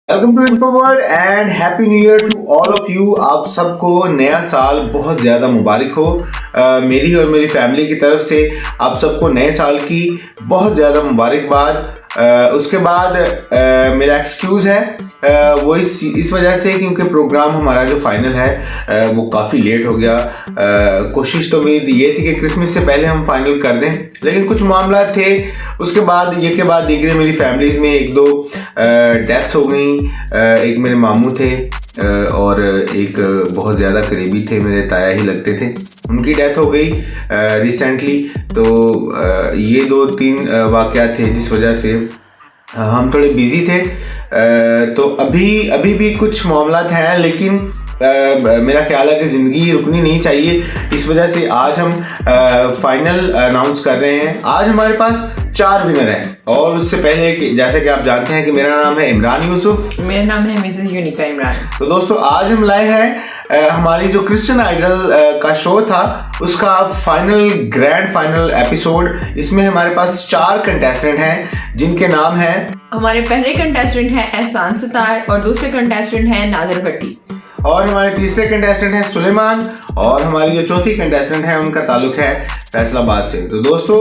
Welcome to Infoworld and happy new year to all of you. आप सबको नया साल बहुत ज़्यादा मुबारक हो। मेरी और मेरी फैमिली की तरफ से आप सबको नए साल की बहुत ज़्यादा मुबारकबाद। उसके बाद मेरा एक्सक्यूज़ है वो इस वजह से क्योंकि प्रोग्राम हमारा जो फाइनल है वो काफ़ी लेट हो गया। कोशिश तो मेरी ये थी कि क्रिसमस से पहले हम फाइनल कर दें, लेकिन कुछ मामला थे। उसके बाद धीरे मेरी फैमिलीज़ में एक दो डेथ्स हो गई। एक मेरे मामू थे और एक बहुत ज़्यादा करीबी थे, मेरे ताया ही लगते थे, उनकी डेथ हो गई रिसेंटली। तो ये दो तीन वाक़यात थे जिस वजह से हम थोड़े बिजी थे। तो अभी भी कुछ मामलात हैं, लेकिन मेरा ख्याल है कि ज़िंदगी रुकनी नहीं चाहिए। इस वजह से आज हम फाइनल अनाउंस कर रहे हैं। आज हमारे पास 4 विनर हैं, और उससे पहले कि जैसे कि आप जानते हैं कि मेरा नाम है इमरान यूसुफ। मेरा नाम है मिसेस यूनिका इमरान। तो दोस्तों, आज हम लाए हैं हमारी जो क्रिश्चियन आइडल का शो था उसका ग्रैंड फाइनल एपिसोड। इसमें हमारे पास 4 कंटेस्टेंट हैं जिनके नाम हैं। हमारे पहले कंटेस्टेंट हैं एहसान सितार और दूसरे कंटेस्टेंट हैं नादिर भट्टी, और हमारे तीसरे कंटेस्टेंट हैं सुलेमान, और हमारी जो चौथी कंटेस्टेंट है उनका ताल्लुक है फैसलाबाद से। तो दोस्तों,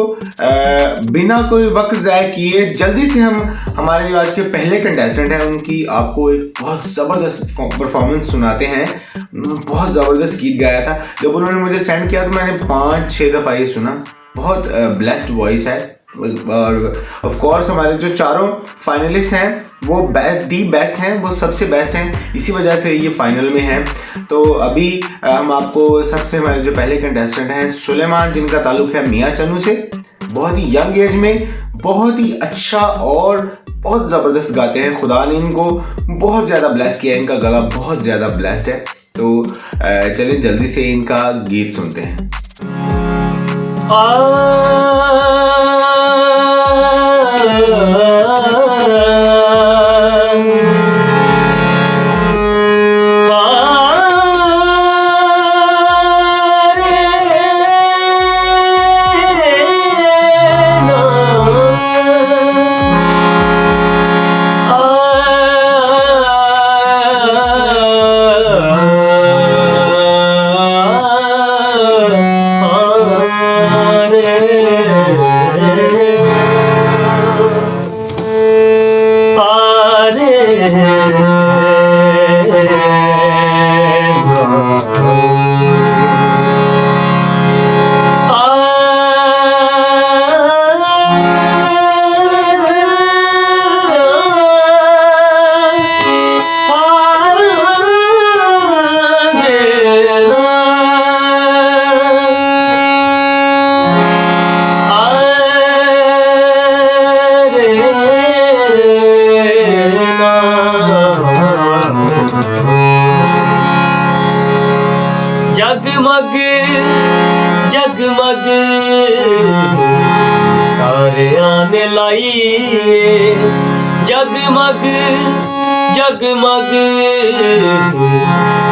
बिना कोई वक्त ज़ाय किए जल्दी से हम हमारे जो आज के पहले कंटेस्टेंट हैं उनकी आपको एक बहुत ज़बरदस्त परफॉर्मेंस सुनाते हैं। बहुत ज़बरदस्त गीत गाया था। जब उन्होंने मुझे सेंड किया तो मैंने 5-6 दफ़ा ये सुना। बहुत ब्लेस्ड वॉइस है। और ऑफ कोर्स हमारे जो चारों फाइनलिस्ट हैं वो दी बेस्ट हैं, वो सबसे बेस्ट हैं, इसी वजह से ये फाइनल में हैं। तो अभी हम आपको सबसे हमारे जो पहले कंटेस्टेंट हैं सुलेमान, जिनका ताल्लुक है मियाँ चन्नू से। बहुत ही यंग एज में बहुत ही अच्छा और बहुत ज़बरदस्त गाते हैं। खुदा ने इनको बहुत ज़्यादा ब्लेस किया है, इनका गला बहुत ज़्यादा ब्लेस्ड है। तो चलिए जल्दी से इनका गीत सुनते हैं। जगमग जगमग तारे आने लाई, जगमग जगमग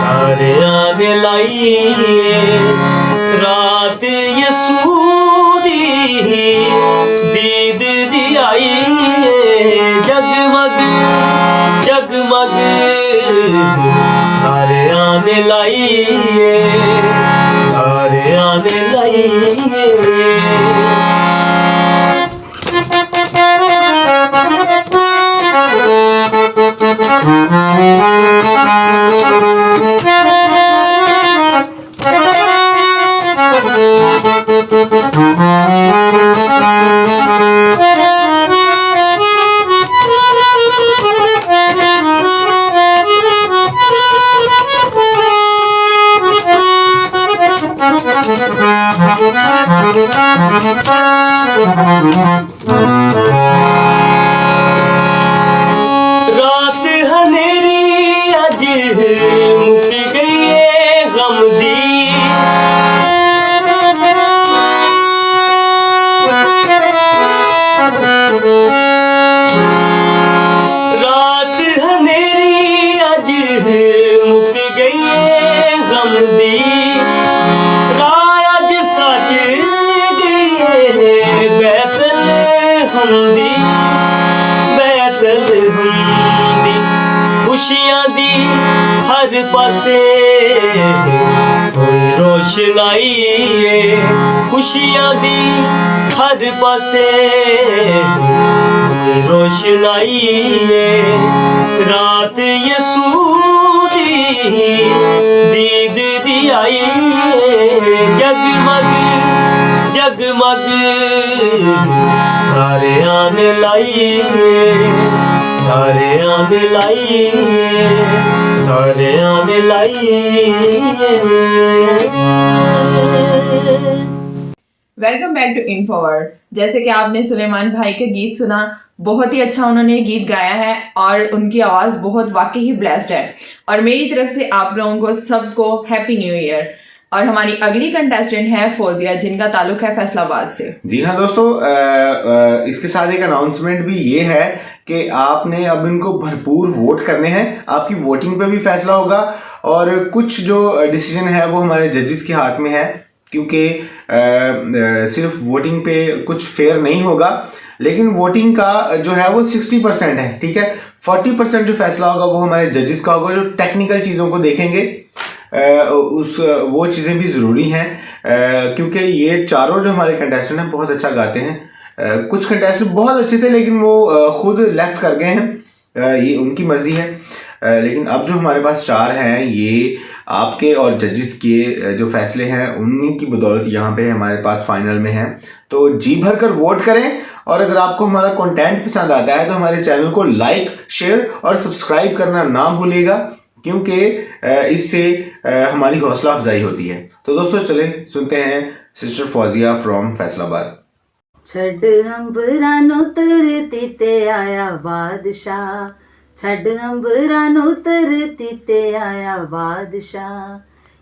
तारे आने लाई। रात यसू दी दीद दी आई, जगमग जगमग तारे आने लाई, तारे आने लाई। रात हनेरी अज मुक गई है गम दी, रात हनेरी अज मुक गई है गम दी। राज सज गई है बैतल दी हर पासे होई रोशनाई खुशियां दी हर पासे होई रोशनाई रात यसू दी दीद दी आई जगमग जगमग तारे आने लाई तारे आने लाई तारे आने लाई। Welcome back to Infoworld. जैसे कि आपने सुलेमान भाई का गीत सुना, बहुत ही अच्छा उन्होंने ये गीत गाया है और उनकी आवाज़ बहुत वाकई ही ब्लेस्ड है। और मेरी तरफ से आप लोगों को सबको हैप्पी न्यू ईयर। और हमारी अगली कंटेस्टेंट है फौजिया, जिनका ताल्लुक है फैसलाबाद से। जी हाँ दोस्तों, इसके साथ एक अनाउंसमेंट भी ये है कि आपने अब इनको भरपूर वोट करने हैं। आपकी वोटिंग पे भी फैसला होगा और कुछ जो डिसीजन है वो हमारे जजेस के हाथ में है, क्योंकि सिर्फ वोटिंग पे कुछ फेयर नहीं होगा। लेकिन वोटिंग का जो है वो 60% है, ठीक है। 40% जो फैसला होगा वो हमारे जजेस का होगा, जो टेक्निकल चीज़ों को देखेंगे। वो चीज़ें भी ज़रूरी हैं, क्योंकि ये चारों जो हमारे कंटेस्टेंट हैं बहुत अच्छा गाते हैं। कुछ कंटेस्टेंट बहुत अच्छे थे लेकिन वो खुद लेफ्ट कर गए हैं, ये उनकी मर्ज़ी है। लेकिन अब जो हमारे पास चार हैं, ये आपके और जजेस के जो फैसले हैं उन्हीं की बदौलत यहाँ पे हमारे पास फाइनल में हैं। तो जी भर कर वोट करें, और अगर आपको हमारा कंटेंट पसंद आता है तो हमारे चैनल को लाइक, शेयर और सब्सक्राइब करना ना भूलिएगा, क्योंकि इससे हमारी हौसला अफजाई होती है। तो दोस्तों चले सुनते हैं सिस्टर फौजिया फ्रॉम फैसलाबाद। छड़ अंबरां नूं तरती ते आया बादशाह, छड़ अंबरां नूं तरती ते आया बादशाह,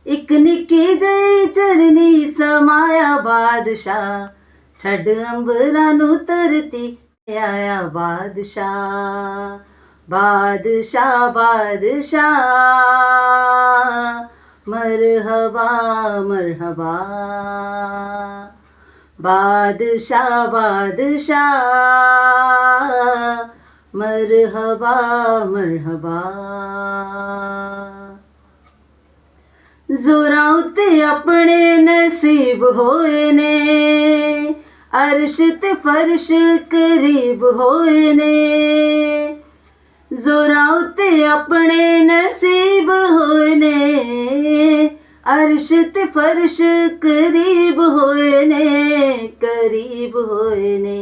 इक निक्की जई चरनी समाया बादशाह, छड़ अंबरां नूं तरती ते आया बादशाह, बादशाह बादशाह मरहबा मरहबा, बादशाह बादशाह मरहबा मरहबा। जोरां उत्ते अपने नसीब होए ने, अर्श ते फर्श करीब होए ने, जोरां उत्ते अपने नसीब होए ने, अर्श ते फर्श करीब होए ने, करीब होए ने,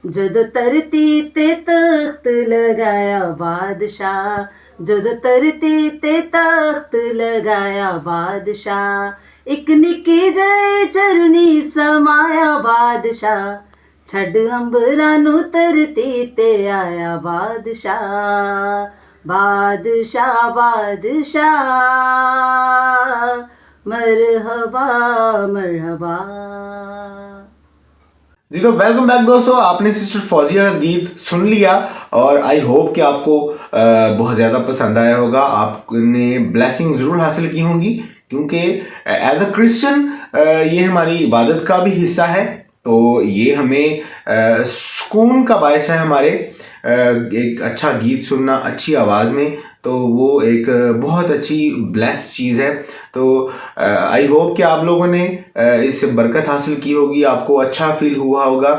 जद धरती ते तख्त लगाया बादशाह, जद धरती ते तख्त लगाया बादशाह, एक निक्की जई चरनी समाया बादशाह, छड़ अंबरां नूं धरती ते आया बादशाह, बादशाह बादशाह मरहबा मरहबा। जी तो वेलकम बैक दोस्तों, आपने सिस्टर फौजिया का गीत सुन लिया और आई होप कि आपको बहुत ज़्यादा पसंद आया होगा। आपने ब्लेसिंग ज़रूर हासिल की होंगी, क्योंकि एज अ क्रिश्चियन ये हमारी इबादत का भी हिस्सा है। तो ये हमें सुकून का बायस है हमारे, एक अच्छा गीत सुनना अच्छी आवाज़ में, तो वो एक बहुत अच्छी ब्लेस्ड चीज़ है। तो आई होप कि आप लोगों ने इससे बरकत हासिल की होगी, आपको अच्छा फील हुआ होगा।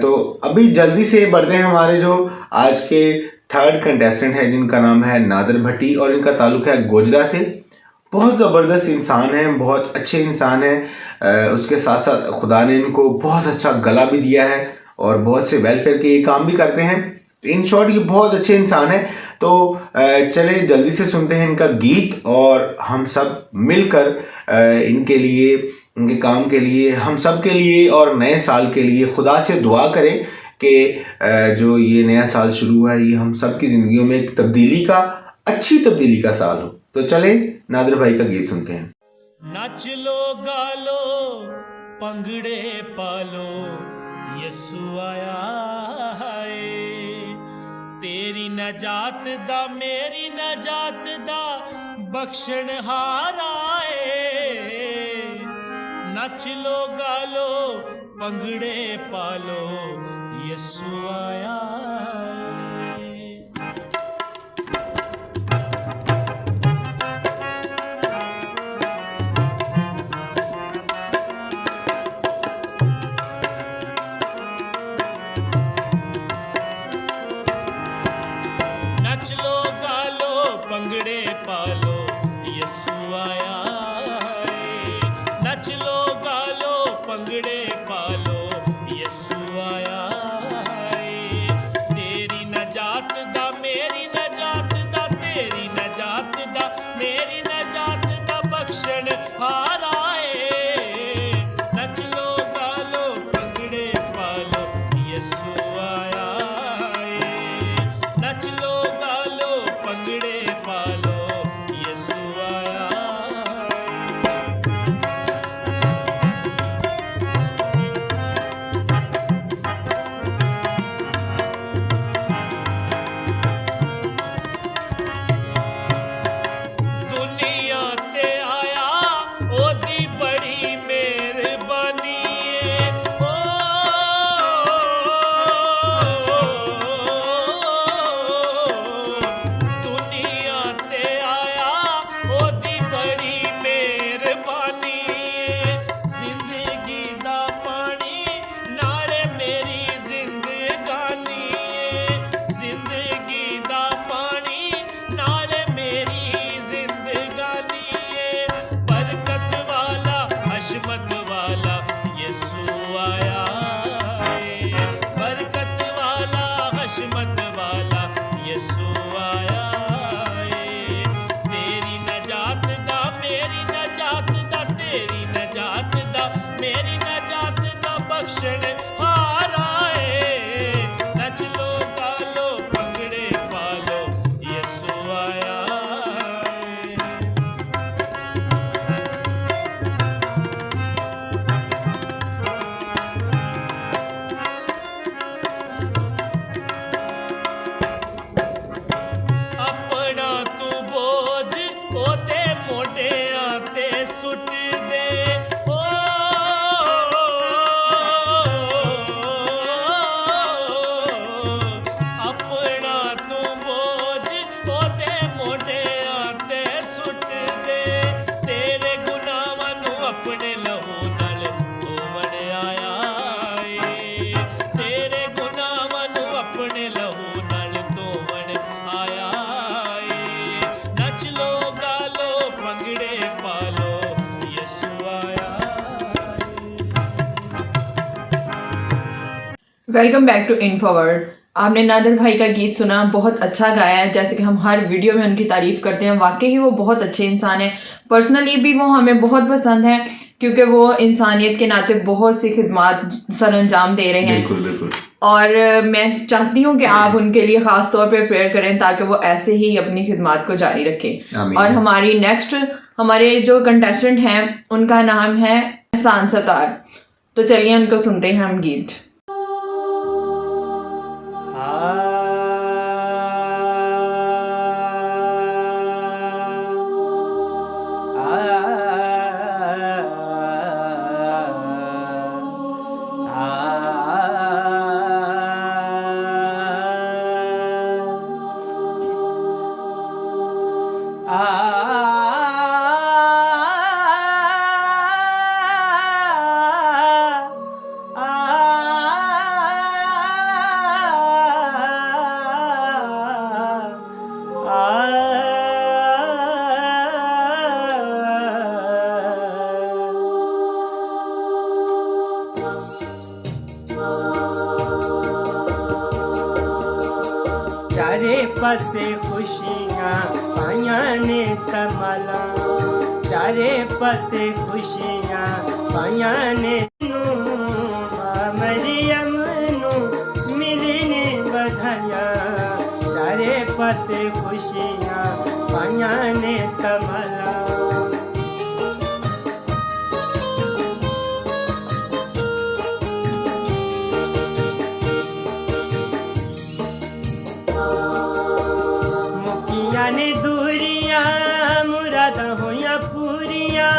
तो अभी जल्दी से बढ़ते हैं हमारे जो आज के थर्ड कंटेस्टेंट है, जिनका नाम है नादर भट्टी और इनका ताल्लुक है गोजरा से। बहुत ज़बरदस्त इंसान है, बहुत अच्छे इंसान है। उसके साथ साथ खुदा ने इनको बहुत अच्छा गला भी दिया है और बहुत से वेलफेयर के ये काम भी करते हैं। इन शॉर्ट ये बहुत अच्छे इंसान है। तो चले जल्दी से सुनते हैं इनका गीत और हम सब मिलकर इनके लिए, इनके काम के लिए, हम सब के लिए और नए साल के लिए खुदा से दुआ करें कि जो ये नया साल शुरू हुआ है ये हम सब की ज़िंदगियों में एक तब्दीली का, अच्छी तब्दीली का साल हो। तो चले नादर भाई का गीत सुनते हैं। नच लो गालो पंगड़े पालो यसु आया है, तेरी नजात दा मेरी नजात दा बख्शण हाराए। नच लो गालो पंगड़े पालो यसु आया है। नच लो गा लो पंगड़े पालो यसु आया है नच लो गा लो पंगड़े पालो यसु आया है तेरी नजात दा मेरी नजात दा तेरी नजात दा मेरी नजात दा बख्शण हारा है नच लो गा लो पंगड़े पालो यसु आया है नच लो गा लो पंगड़े पालो यसु आया दुनिया ते आया ओदी बड़ी मेहरबानी ओ दुनिया ते आया ओदी बड़ी मेहरबानी जिंदगी दा पानी नाले मेरी जिंदगानी जिंदगी दा पानी नाले मेरी जिंदगानी बरकत वाला हशमत वाला यसु आया है बरकत वाला हशमत वाला यसु आया है तेरी नजात दा मेरी नजात दा तेरी नजात दा मेरी नजात दा बख्शण हारा है नच लो गा लो पंगड़े पालो यसु आया है अपना तू बोझ ओते मोढियां ते सुट दे ओ अपना तू बोझ ओते मोढियां ते सुट दे तेरे गुनाहां नू अपने लहू नाल धोवण आया ए तेरे गुनाहां नू अपने लहू नाल धोवण आया ए नच लो गा लो पंगड़े पालो यसु आया वेलकम बैक टू इनफॉरवर्ड। आपने नादर भाई का गीत सुना, बहुत अच्छा गाया है। जैसे कि हम हर वीडियो में उनकी तारीफ करते हैं, वाकई ही वो बहुत अच्छे इंसान हैं। पर्सनली भी वो हमें बहुत पसंद है क्योंकि वो इंसानियत के नाते बहुत सी खिदमात सर अंजाम दे रहे हैं। बिल्कुल बिल्कुल। और मैं चाहती हूँ कि आप उनके लिए ख़ास तौर पे प्रेयर करें ताकि वो ऐसे ही अपनी खिदमात को जारी रखें। आमीन। और हमारे जो कंटेस्टेंट हैं उनका नाम है एहसान सतार। तो चलिए उनको सुनते हैं हम गीत। चारे पासे खुशियाँ पाइयां ने तमाला चारे पासे खुशियाँ पाइयां ने मरियम नू मिलने बधाया चारे पासे खुशियाँ पाइयां ने तमाला ने दूरियां मुरादा होया पूरियां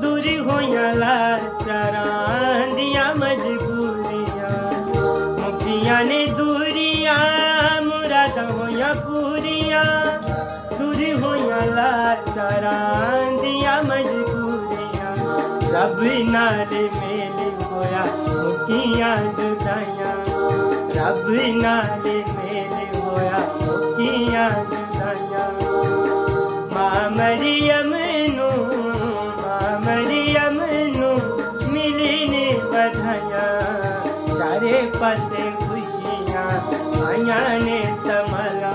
दूरी होया लाचारां दियां मजबूरियां मुखिया ने दूरियां मुरादा होया पूरियां दूरी होया लाचारां दियां मजबूरियां रब नाल मेल होया मुखिया जुदाइयां रब नाल मेल होया दियां जुदाइयां मां मरियम नू मिली ने बधाइयां चारे पासे खुशियां आइयां ने तमला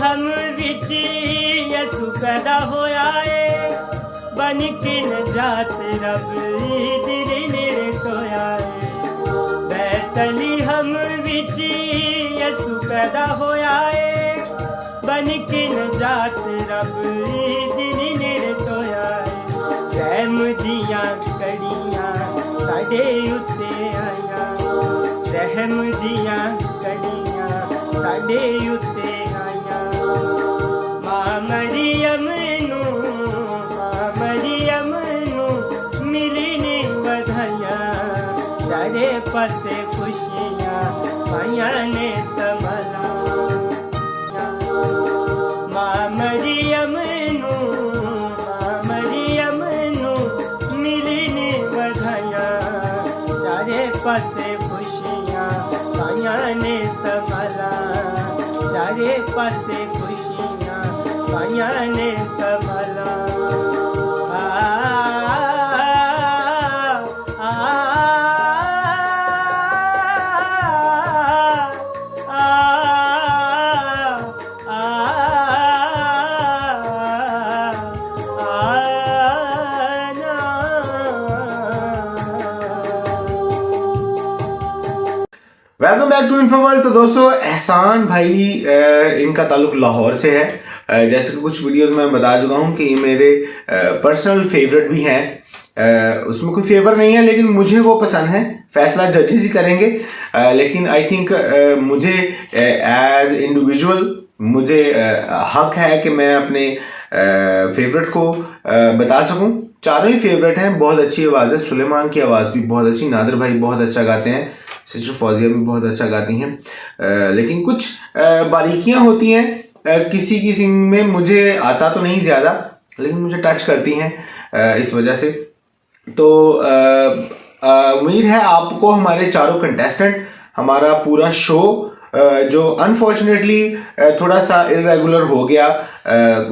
हम विच यसु पैदा होया है बन के नजात रब दिल नेड़े सोया है बैतली हम विच यसु पैदा होया है बन के नजात रब दिल नेड़े सोया है रहम दियां कड़ियां साडे उत्ते आया रहम दियां कड़ियां साडे उत्ते मरियम नू मिली ने बधाइयां चारे पासे खुशियां आइयां ने तमला मां मरियम नू मिली ने बधाइयां चारे पासे खुशियां आइयां ने तमला चारे पासे खुशियां आइयां ने तमला वेलकम बैक टू इन्फोवर्ल्ड। तो दोस्तों एहसान भाई इनका ताल्लुक लाहौर से है। जैसे कि कुछ वीडियोस में मैं बता चुका हूँ कि ये मेरे पर्सनल फेवरेट भी हैं। उसमें कोई फेवर नहीं है लेकिन मुझे वो पसंद है, फैसला जजेस ही करेंगे। लेकिन आई थिंक मुझे एज इंडिविजुअल मुझे हक है कि मैं अपने फेवरेट को बता सकूं। चारों ही फेवरेट हैं, बहुत अच्छी आवाज़ है। सुलेमान की आवाज़ भी बहुत अच्छी, नादिर भाई बहुत अच्छा गाते हैं, सिस्टर फौजिया भी बहुत अच्छा गाती हैं। लेकिन कुछ बारीकियां होती हैं किसी किसी में, मुझे आता तो नहीं ज़्यादा लेकिन मुझे टच करती हैं इस वजह से। तो उम्मीद है आपको हमारे चारों कंटेस्टेंट, हमारा पूरा शो जो अनफॉर्चुनेटली थोड़ा सा इरेगुलर हो गया,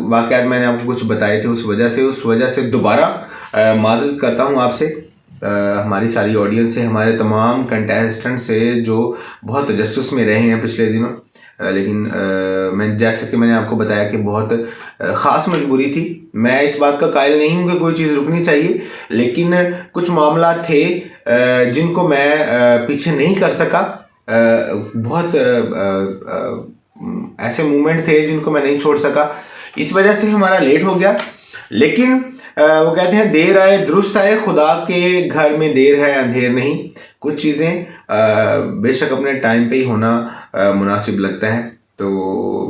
वाक़यात मैंने आपको कुछ बताए थे, उस वजह से दोबारा माज़रत करता हूँ आपसे, हमारी सारी ऑडियंस से, हमारे तमाम कंटेस्टेंट से जो बहुत तजस्सुस में रहे हैं पिछले दिनों। लेकिन मैं जैसे कि मैंने आपको बताया कि बहुत ख़ास मजबूरी थी। मैं इस बात का कायल नहीं हूँ कि कोई चीज़ रुकनी चाहिए, लेकिन कुछ मामला थे जिनको मैं पीछे नहीं कर सका। बहुत ऐसे मोमेंट थे जिनको मैं नहीं छोड़ सका, इस वजह से हमारा लेट हो गया। लेकिन वो कहते हैं देर आए दुरुस्त आए, खुदा के घर में देर है अंधेर नहीं। कुछ चीज़ें बेशक अपने टाइम पे ही होना मुनासिब लगता है। तो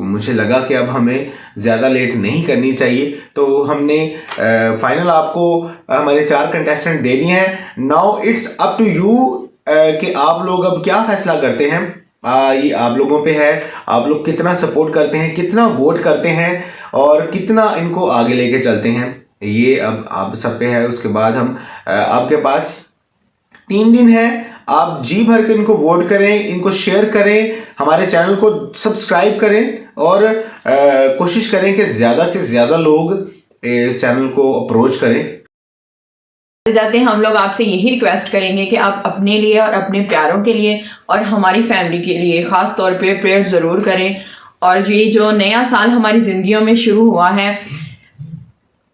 मुझे लगा कि अब हमें ज़्यादा लेट नहीं करनी चाहिए, तो हमने फाइनल आपको हमारे 4 कंटेस्टेंट दे दिए हैं। Now it's up to you कि आप लोग अब क्या फैसला करते हैं। ये आप लोगों पे है, आप लोग कितना सपोर्ट करते हैं, कितना वोट करते हैं और कितना इनको आगे लेके चलते हैं, ये अब आप सब पे है। उसके बाद हम आपके पास 3 दिन है, आप जी भर के इनको वोट करें, इनको शेयर करें, हमारे चैनल को सब्सक्राइब करें और कोशिश करें कि ज़्यादा से ज़्यादा लोग इस चैनल को अप्रोच करें। जाते हैं हम लोग आपसे यही रिक्वेस्ट करेंगे कि आप अपने लिए और अपने प्यारों के लिए और हमारी फैमिली के लिए ख़ास तौर पे प्रेयर ज़रूर करें। और ये जो नया साल हमारी ज़िंदगियों में शुरू हुआ है,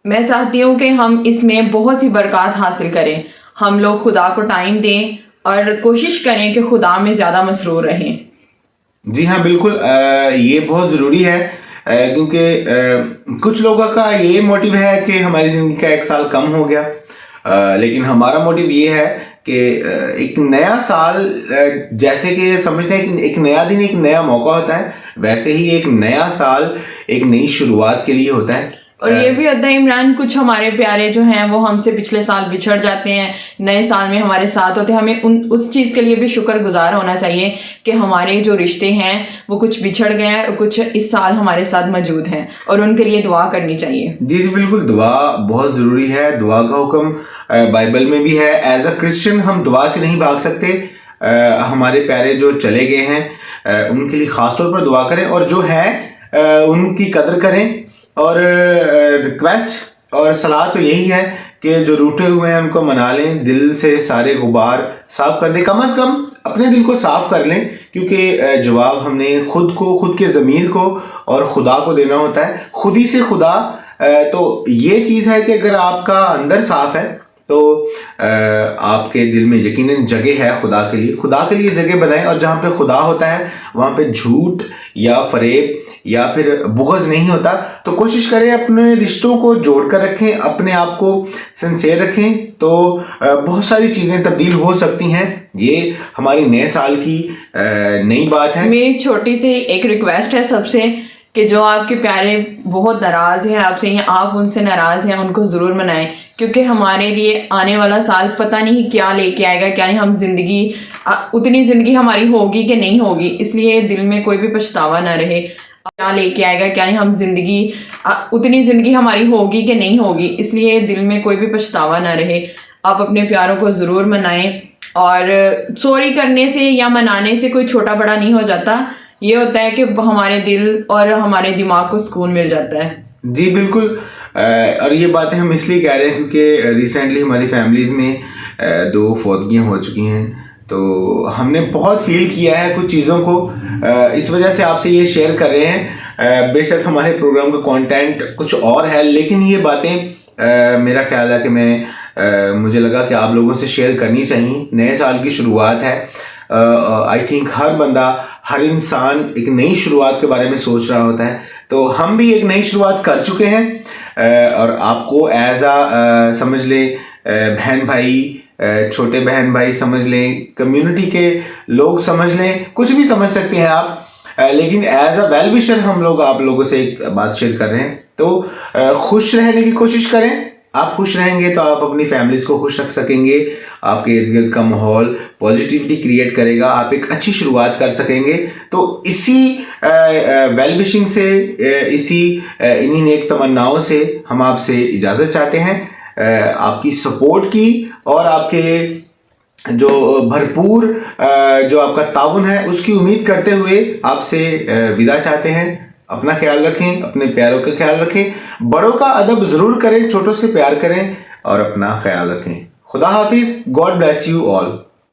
मैं चाहती हूँ कि हम इसमें बहुत सी बरकत हासिल करें। हम लोग खुदा को टाइम दें और कोशिश करें कि खुदा में ज़्यादा मसरूर रहें। जी हाँ बिल्कुल, ये बहुत ज़रूरी है क्योंकि कुछ लोगों का ये मोटिव है कि हमारी ज़िंदगी का 1 साल कम हो गया, लेकिन हमारा मोटिव ये है कि एक नया साल, जैसे कि समझते हैं कि एक नया दिन एक नया मौका होता है, वैसे ही एक नया साल एक नई शुरुआत के लिए होता है। और ये भी होता है इमरान, कुछ हमारे प्यारे जो हैं वो हमसे पिछले साल बिछड़ जाते हैं, नए साल में हमारे साथ होते हैं। हमें उस चीज़ के लिए भी शुक्रगुजार होना चाहिए कि हमारे जो रिश्ते हैं वो कुछ बिछड़ गए हैं और कुछ इस साल हमारे साथ मौजूद हैं, और उनके लिए दुआ करनी चाहिए। जी जी बिल्कुल, दुआ बहुत ज़रूरी है। दुआ का हुक्म बाइबल में भी है। एज अ क्रिश्चियन हम दुआ से नहीं भाग सकते। हमारे प्यारे जो चले गए हैं उनके लिए ख़ास तौर पर दुआ करें, और जो है उनकी कदर करें। और रिक्वेस्ट और सलाह तो यही है कि जो रूठे हुए हैं उनको मना लें, दिल से सारे गुबार साफ कर दें, कम से कम अपने दिल को साफ कर लें, क्योंकि जवाब हमने खुद को, खुद के ज़मीर को और खुदा को देना होता है। खुद ही से खुदा। तो ये चीज़ है कि अगर आपका अंदर साफ है तो आपके दिल में यकीनन जगह है खुदा के लिए। खुदा के लिए जगह बनाएं, और जहाँ पे खुदा होता है वहाँ पे झूठ या फरेब या फिर बुग़्ज़ नहीं होता। तो कोशिश करें अपने रिश्तों को जोड़ कर रखें, अपने आप को सिंसियर रखें, तो बहुत सारी चीज़ें तब्दील हो सकती हैं। ये हमारी नए साल की नई बात है। मेरी छोटी सी एक रिक्वेस्ट है सबसे, कि जो आपके प्यारे बहुत नाराज़ हैं आपसे या आप उनसे नाराज़ हैं, उनको ज़रूर मनाएं, क्योंकि हमारे लिए आने वाला साल पता नहीं क्या लेके आएगा, क्या नहीं। हम जिंदगी उतनी ज़िंदगी हमारी होगी कि नहीं होगी, इसलिए दिल में कोई भी पछतावा ना रहे। क्या लेके आएगा क्या नहीं, हम जिंदगी उतनी ज़िंदगी हमारी होगी कि नहीं होगी, इसलिए दिल में कोई भी पछतावा ना रहे। आप अपने प्यारों को ज़रूर मनाएं, और सॉरी करने से या मनाने से कोई छोटा बड़ा नहीं हो जाता। ये होता है कि हमारे दिल और हमारे दिमाग को सुकून मिल जाता है। जी बिल्कुल। और ये बातें हम इसलिए कह रहे हैं क्योंकि रिसेंटली हमारी फैमिलीज़ में 2 फौतगियाँ हो चुकी हैं, तो हमने बहुत फील किया है कुछ चीज़ों को। इस वजह से आपसे ये शेयर कर रहे हैं। बेशक हमारे प्रोग्राम का कंटेंट कुछ और है, लेकिन ये बातें मेरा ख्याल है कि मुझे लगा कि आप लोगों से शेयर करनी चाहिए। नए साल की शुरुआत है। आई थिंक हर बंदा, हर इंसान एक नई शुरुआत के बारे में सोच रहा होता है। तो हम भी एक नई शुरुआत कर चुके हैं, और आपको एज आ समझ ले बहन भाई, छोटे बहन भाई समझ लें, कम्युनिटी के लोग समझ लें, कुछ भी समझ सकते हैं आप। लेकिन एज अ वेल विशर हम लोग आप लोगों से एक बात शेयर कर रहे हैं। तो खुश रहने की कोशिश करें। आप खुश रहेंगे तो आप अपनी फैमिलीज़ को खुश रख सकेंगे, आपके इर्द गिर्द का माहौल पॉजिटिविटी क्रिएट करेगा, आप एक अच्छी शुरुआत कर सकेंगे। तो इसी वेल विशिंग से, इन्हीं नेक तमन्नाओं से हम आपसे इजाज़त चाहते हैं। आपकी सपोर्ट की और आपके जो भरपूर जो आपका ताउन है उसकी उम्मीद करते हुए आपसे विदा चाहते हैं। अपना ख्याल रखें, अपने प्यारों का ख्याल रखें, बड़ों का अदब ज़रूर करें, छोटों से प्यार करें और अपना ख्याल रखें। खुदा हाफिज़। God bless you all.